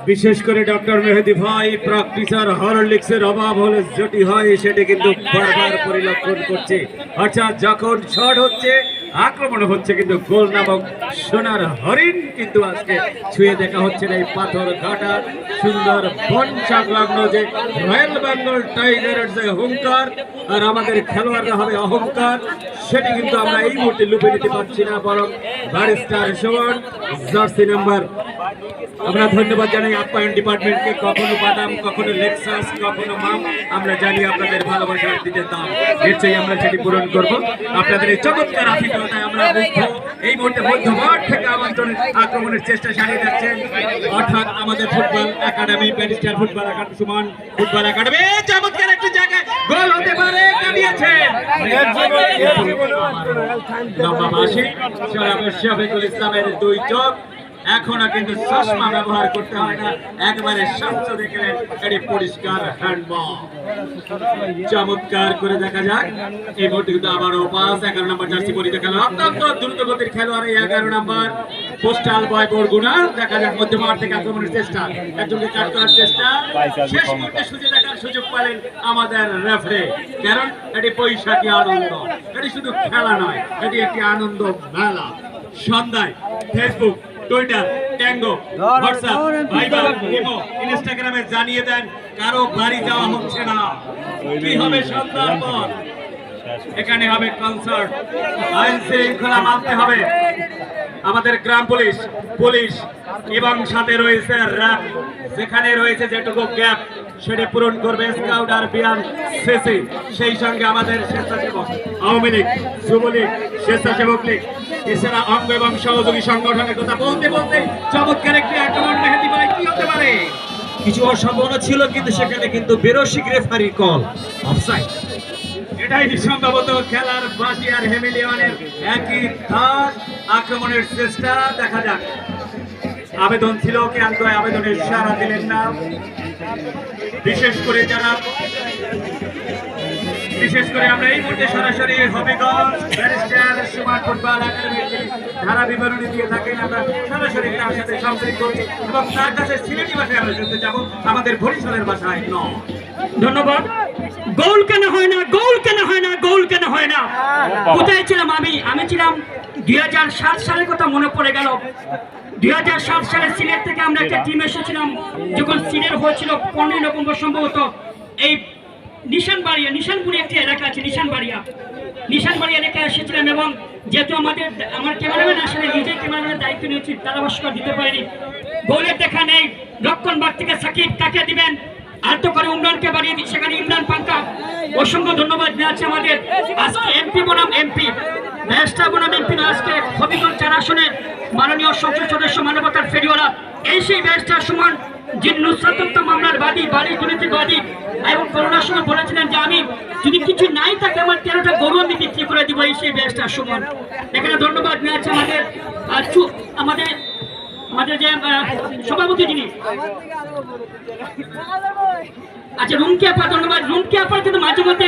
বিশেষ করে ডক্টর মেহেদি ভাই প্র্যাকটিসার হরলিক্সের অভাব হলে যেটি হয় সেটি কিন্তু বারবার পরিলক্ষণ করছে। অর্থাৎ যখন শট হচ্ছে আক্রমণ হচ্ছে কিন্তু গোল নামক সোনার হরিণ কিন্তু আজকে ছুঁয়ে দেখা হচ্ছে না। এই পাথর ঘাটা সুন্দর বন সংলগ্ন যে রয়্যাল বেঙ্গল টাইগারের যে হুঙ্কার আর আমাদের খেলোয়াড়রা হবে অহংকার, সেটি কিন্তু আমরা এই মুহূর্তে লুপে নিতে পারছি না, বরং ব্যারিস্টার সুমন জার্সি নাম্বার। আমরা ধন্যবাদ জানাই আপ্যায়ন ডিপার্টমেন্টকে, কখনো বাদাম, কখনো লেক্সাস, কখনো মাম। আমরা জানি আপনাদের ভালোবাসার দিতে দাম, নিশ্চয়ই আমরা সেটি পূরণ করব। আপনাদের এই চমৎকার আতিথেয়তায় আমরা মুগ্ধ। এই মুহূর্তে মধ্যমাঠ থেকে আমন্ত্রণ আক্রমণের চেষ্টা চালিয়ে যাচ্ছেন, অর্থাৎ আমাদের football academy, barrister football academy, Suman football academy. চমৎকার একটি জায়গায় গোল হতে পারে, কামিয়েছে লম্বা বাসি শফিকুল ইসলামের দুই চোখ। এখনো কিন্তু চশমা ব্যবহার করতে হয় না, একবারে স্বচ্ছ দেখলেন, এটি পরিষ্কার হ্যান্ডবল। চমৎকার করে দেখা যাক এই মুহূর্তে কিন্তু আবারও পাস। 11 নম্বর জার্সি পরিহিত খেলোয়াড়, অত্যন্ত দ্রুতগতির খেলোয়াড় এই 11 নম্বর পোস্টাল বয় বরগুনা। দেখা যাক মধ্যমাঠ থেকে আক্রমণের চেষ্টা, একজনকে কাট করার চেষ্টা, শেষ মুহূর্তে সুযোগ দেখার সুযোগ পেলেন আমাদের রেফারি। কারণ এটি বৈশাখী আনন্দ, এটি শুধু খেলা নয়, এটি একটি আনন্দ মেলা। সন্ধ্যায় Facebook, Twitter, Tango, WhatsApp, Viber, imo, ইনস্টাগ্রামে জানিয়ে দেন কারো বাড়ি যাওয়া হচ্ছে না। কি হবে সন্ধ্যার পর? এখানে হবে কনসার্ট, আইন শৃঙ্খলা মানতে হবে। আমাদের গ্রাম পুলিশ, পুলিশ এবং সাথে রয়েছে র্যাব, যেখানে রয়েছে যেটুকু গ্যাপ সেটা পূরণ করবে স্কাউট আর বিয়ান সিসি। সেই সঙ্গে আমাদের স্বেচ্ছাসেবক, আওয়ামী লীগ, যুবলীগ, স্বেচ্ছাসেবক লীগ, এছাড়া অঙ্গ এবং সহযোগী সংগঠনের কথা বলতে বলতে চমৎকার একটি আক্রমণ মেহেদি ভাই, কি হতে পারে? কিছু অসম্ভাবনা ছিল, কিন্তু সেখানে কিন্তু বেরসিক রেফারি কল অফসাইড। এটাই সম্ভবত খেলার বাসি আর হেমিলিয়নের একই ধার। আক্রমণের চেষ্টা, দেখা যাক। আবেদন ছিল, কিন্তু আবেদনের সাড়া দিলেন না। বিশেষ করে আমরা এই মুহূর্তে সরাসরি হবিগঞ্জ ব্যারিস্টার সুমন ফুটবল একাডেমির ধারা বিবরণী দিয়ে থাকেন। আমরা সরাসরি তার সাথে সম্পৃক্ত করছি এবং তার কাছে সিলেটি ভাষায় আমরা শুনতে যাবো, আমাদের বরিশালের ভাষায় নয়। ধন্যবাদ। গোল কেন হয় না, গোল কেন হয় না, গোল কেন হয় না? কোথায় ছিলাম আমি ছিলাম 2007 সালের কথা মনে পড়ে গেল। 2007 সালে সিলেট থেকে আমরা একটা টিম এসেছিলাম, যখন সিলেট হয়েছিল 15 নভেম্বর সম্ভবত। এই নিশানপুরে একটি এলাকা আছে, নিশানবাড়িয়া এলাকায় এসেছিলাম। এবং যেহেতু আমার ক্যামেরাম্যান আসলে নিজেই ক্যামেরাম্যানের দায়িত্ব নিয়েছি, ধারাভাষ্যকার দিতে পারিনি। গোলের দেখা নেই, রক্ষণভাগ থেকে সাকিব কাকে দিবেন, আত্ম করে ইমরানকে বাড়িয়ে দিচ্ছে, সেখানে ইমরান পাঙ্কা। অসংখ্য ধন্যবাদ জানাচ্ছি আমাদের আজকে এমপি বনাম এমপি, ব্যারিস্টার বনাম এমপি, আজকে হবিগঞ্জ 4 আসনের মাননীয় সংসদ সদস্য, মানবতার ফেরিওয়ালা, এই সেই ব্যারিস্টার সুমন, যিনি নুসরাত মামলার বাদী, বাড়ি দুর্নীতিবাদী, এবং করোনার সময় বলেছিলেন যে আমি যদি কিছু নাই থাকে আমার 13টা গরু আমি বিক্রি করে দিব, এই সেই ব্যারিস্টার সুমন। এখানে ধন্যবাদ জানাচ্ছি আমাদের যে সভাপতি যিনি, আচ্ছা রুমকি আপা, ধন্যবাদ। রুমকি আপা কিন্তু মাঝে মধ্যে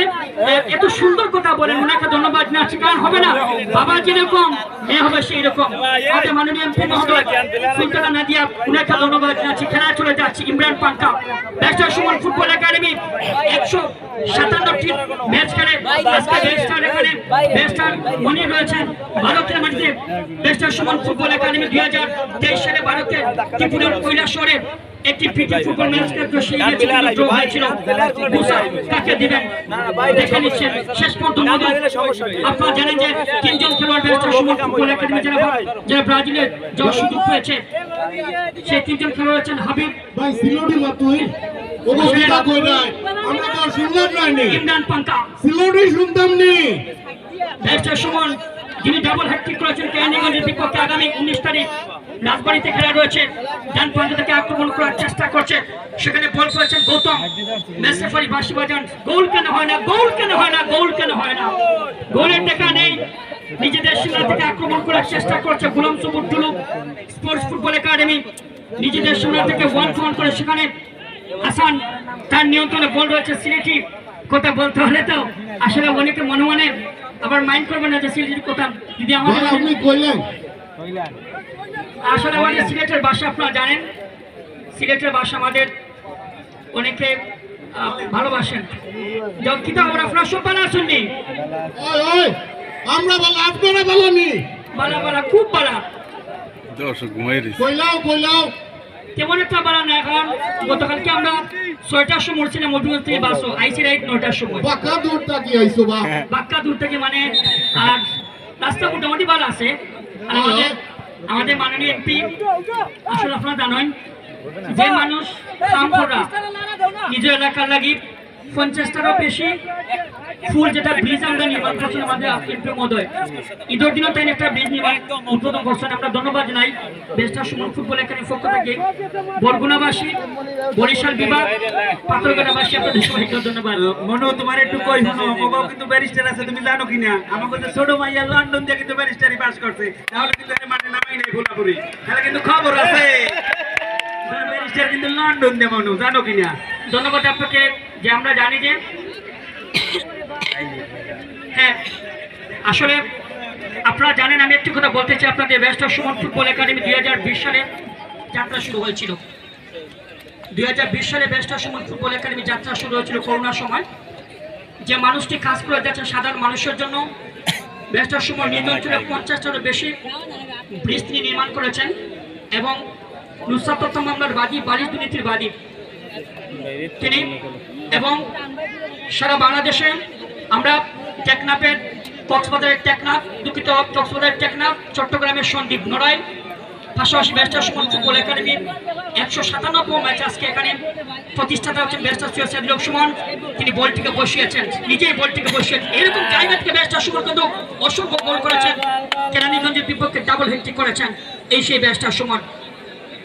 এত সুন্দর কথা বলেন, ওনাকে ধন্যবাদ জানাচ্ছি। কারণ হবে না, বাবা যেরকম মেয়ে হবে সেই রকম। আমাদের মাননীয় এমপি মহোদয় সুলতানা নাদিয়া, ওনাকে ধন্যবাদ জানাচ্ছি। খেলা চলে যাচ্ছে Imran Panka, barrister Sumon football academy 157টি ম্যাচ খেলে আজকে ব্যারিস্টার মনির রয়েছেন ভারতের মাটিতে। ব্যারিস্টার সুমন ফুটবল একাডেমি 2023 সালে ভারতের ত্রিপুরার কৈলাসহরে একটি পিটি ফুটবল ম্যাচ হয়েছিল। কাকে দিবেন দেখে নিচ্ছেন শেষ পর্যন্ত। আপনারা জানেন যে 3জন খেলোয়াড় ব্যারিস্টার সুমন ফুটবল একাডেমি যারা ব্রাজিলের যাওয়ার সুযোগ পেয়েছে, সেই 3জন খেলোয়াড় হচ্ছেন হাবিব ভাই, সিলোডি মাতুই, ইমরান পাঙ্কা, সিলোডি শুনতাম নি। ব্যারিস্টার সুমন যিনি ডাবল হ্যাট্রিক করেছেন কেরানীগঞ্জের বিপক্ষে আগামী 19 তারিখ রাজবাড়িতে খেলা রয়েছে। ডান প্রান্ত থেকে আক্রমণ করার চেষ্টা করছে, সেখানে বল করেছেন গৌতম মেসেফারি বাঁশি বাজান। গোল কেন হয় না, গোল কেন হয় না, গোল কেন হয় না? গোলের দেখা নেই, নিজেদের সীমা থেকে আক্রমণ করার চেষ্টা করছে গোলাম সবুর টুলু স্পোর্টস ফুটবল একাডেমি। নিজেদের সীমা থেকে 1-1 করে সেখানে হাসান, তার নিয়ন্ত্রণে বল রয়েছে। সিলেটি কথা বলতে হলে তো আসলে অনেকে মনে মনে আবার মাইন্ড করবেন না যে সিলেটির কথা যদি আমাদের আপনি কইলেন। আসলে আমাদের সিলেটের ভাষা আপনারা জানেন, সিলেটের ভাষা আমাদের অনেকে ভালোবাসেন। কিন্তু আপনারা সব ভালো আছেন নি? আমরা ভালো, আপনারা ভালো নি? বালা বালা, খুব বালা। কইলাও তেমন একটা বালা না। এখন গতকালকে আমরা 6টার সময় উঠছিলাম মধুগঞ্জ থেকে বাসও, আইসি রাইট 9টার সময়। বাঁকা দূরটা কি আইছো বা? বাক্কা দূর থেকে মানে, আর রাস্তা মোটামুটি ভালো আছে। আর আমাদের মাননীয় এমপি, আসলে আপনারা জানেন যে মানুষ কাম করা নিজের এলাকার লাগি 50টারও বেশি ফুল যেটা ব্রিজ আমরা নির্মাণ করছেন আমাদের এমপি মহোদয়, ঈদের দিনও তাই একটা ব্রিজ নির্মাণ উদ্বোধন করছেন। আমরা ধন্যবাদ জানাই বেস্টার সুমন ফুটবল একাডেমির পক্ষ থেকে। বরগুনাবাসী, বরিশাল বিভাগ, পাথরঘাটাবাসী আপনাদের সবাইকে ধন্যবাদ। মনু তোমার একটু কই শোনো, মোবাও কিন্তু ব্যারিস্টার আছে, তুমি জানো কিনা? আমাকে তো ছোট মাইয়া লন্ডন দিয়ে কিন্তু ব্যারিস্টারি পাস করছে, তাহলে কিন্তু এই মাঠে নামাই নাই ভুলাপুরি, তাহলে কিন্তু খবর আছে ব্যারিস্টার কিন্তু লন্ডন দিয়ে, মনু জানো কিনা? ধন্যবাদ আপনাকে। যে আমরা জানি যে হ্যাঁ আসলে আপনারা জানেন, আমি একটি কথা বলতে চাই আপনাদের, বেস্টার সুমন ফুটবল একাডেমি 2020 সালে যাত্রা শুরু হয়েছিল। 2020 সালে বেস্টার সুমন ফুটবল একাডেমি যাত্রা শুরু হয়েছিল করোনার সময়। যে মানুষটি কাজ করে যাচ্ছেন সাধারণ মানুষের জন্য, বেস্টার সুমন নিজ অঞ্চলে 50টারও বেশি ব্রিজ তিনি নির্মাণ করেছেন এবং নুসরাত তথ্য মামলার বাদী, বালিশ দুর্নীতির বাদী তিনি। এবং সারা বাংলাদেশে আমরা টেকনাফের, কক্সবাজারের টেকনাফ, দুঃখিত কক্সবাজারের টেকনাফ, চট্টগ্রামের সন্দ্বীপ, নড়াইল, পাশাপাশি বেস্টার সুমন ফুটবল একাডেমির 197 ম্যাচ আজকে এখানে প্রতিষ্ঠাতা হচ্ছেন বেস্টার সৈয়দ সুমন। তিনি বলটিকে বসিয়েছেন, নিজেই বলটিকে বসিয়েছেন। এরকম জায়গা থেকে বেস্টার সুমন কিন্তু অসংখ্য গোল করেছেন, কেরানীগঞ্জের বিপক্ষে ডাবল হ্যাট্রিক করেছেন এই সেই বেস্টার সুমন।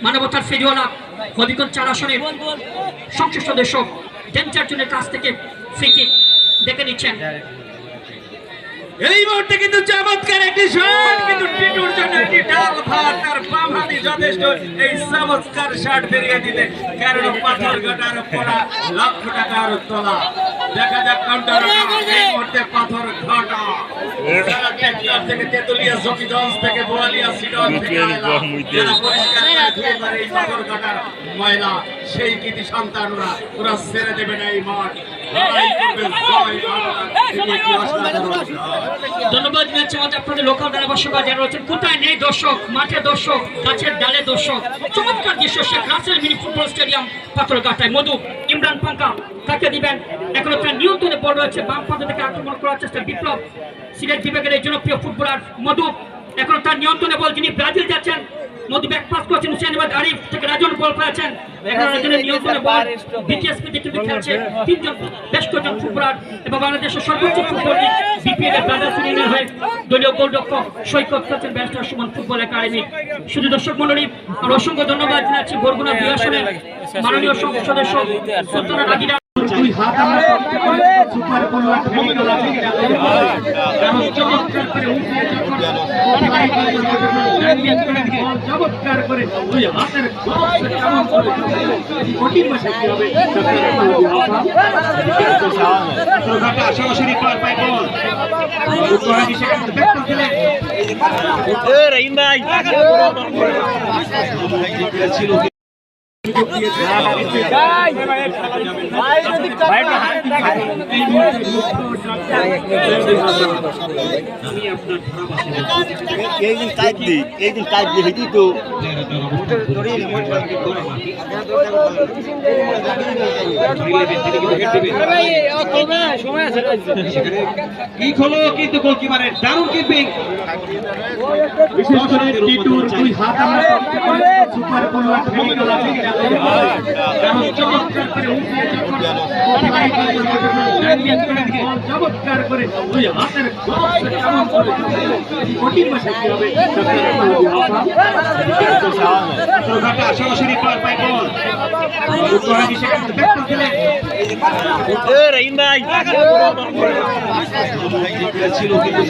মানবতার ফেরিওয়ালা, হবিগঞ্জ 4 আসনের সংসদ সদস্য ডেঞ্চার জনের কাছ থেকে ফ্রি কিক দেখে নিচ্ছেন। এই মুহূর্তে কিন্তু চমৎকার একটি শট, কিন্তু টিটুর জন্য একটি ডাল ভাত, তার বাম হাতি যথেষ্ট এই চমৎকার শট বেরিয়ে দিতে, কারণ পাথরঘাটার পড়া লক্ষ টাকার তোলা। দেখা যাক কাউন্টার, এই মুহূর্তে পাথরঘাটা টেকনাফ থেকে, তেতুলিয়া, জকিগঞ্জ থেকে, বোয়ালিয়া, সিডন থেকে যারা পরিষ্কার করে ধুয়ে করে এই পাথরঘাটার ময়লা, সেই কৃতি সন্তানরা ওরা ছেড়ে দেবে না এই মাঠ। ধন্যবাদ জানাচ্ছি আমাদের আপনাদের লোকাল ধারাভাষ্যক যারা রয়েছেন। কোথায় নেই দর্শক, মাঠে দর্শক, গাছের ডালে দর্শক। চমৎকার দৃশ্য Sheikh Russel mini football stadium পাথরঘাটায়। মধু, ইমরান পাঙ্কা কাকে দিবেন, এখন তার নিয়ন্ত্রণে বল রয়েছে, বাম প্রান্ত থেকে আক্রমণ করার চেষ্টা বিপ্লব, সিলেট বিভাগের এই জনপ্রিয় ফুটবলার মধু, এখন তার নিয়ন্ত্রণে বল, যিনি ব্রাজিল যাচ্ছেন। মধু ব্যাক পাস করছেন, হুসেন আহমেদ আরিফ থেকে রাজন বল পেয়েছেন, এখন রাজনের নিয়ন্ত্রণে বল, বিটিএসপি থেকে খেলছে 3 জন, বেশ কয়েকজন ফুটবলার এবং বাংলাদেশের সর্বোচ্চ ফুটবল লিগ বিপিএল এর ব্রাদার্স ইউনিয়নের হয়ে দলীয় গোলরক্ষক সৈকত করছেন বেস্টার সুমন ফুটবল একাডেমি। শুধু দর্শক মণ্ডলী, আর অসংখ্য ধন্যবাদ জানাচ্ছি বরগুনা 2 আসনের মাননীয় সংসদ সদস্য সুলতানা রাগিরা। দুই হাত আমরা সুপার বলুয়া মেডিকেল আছে, কারণ চমৎকার করে উঠিয়ে চমৎকার করে দুই হাতের কেমন করে কঠিন ভাষা কি হবে সরাসরি পায় বল ছিল এইদিন টাইপ দিই হেঁটি তো কি হলো, কিন্তু গোলকিপারের দারুণ কিপিং, বিশেষ করে টিটুর দুই হাত আমরা সুপার বলুয়া মেডিকেল আছে, কারণ চমৎকার করে উঠিয়ে চমৎকার করে দুই হাতের কেমন করে কঠিন ভাষা কি হবে সরাসরি পায় বল ছিল কিন্তু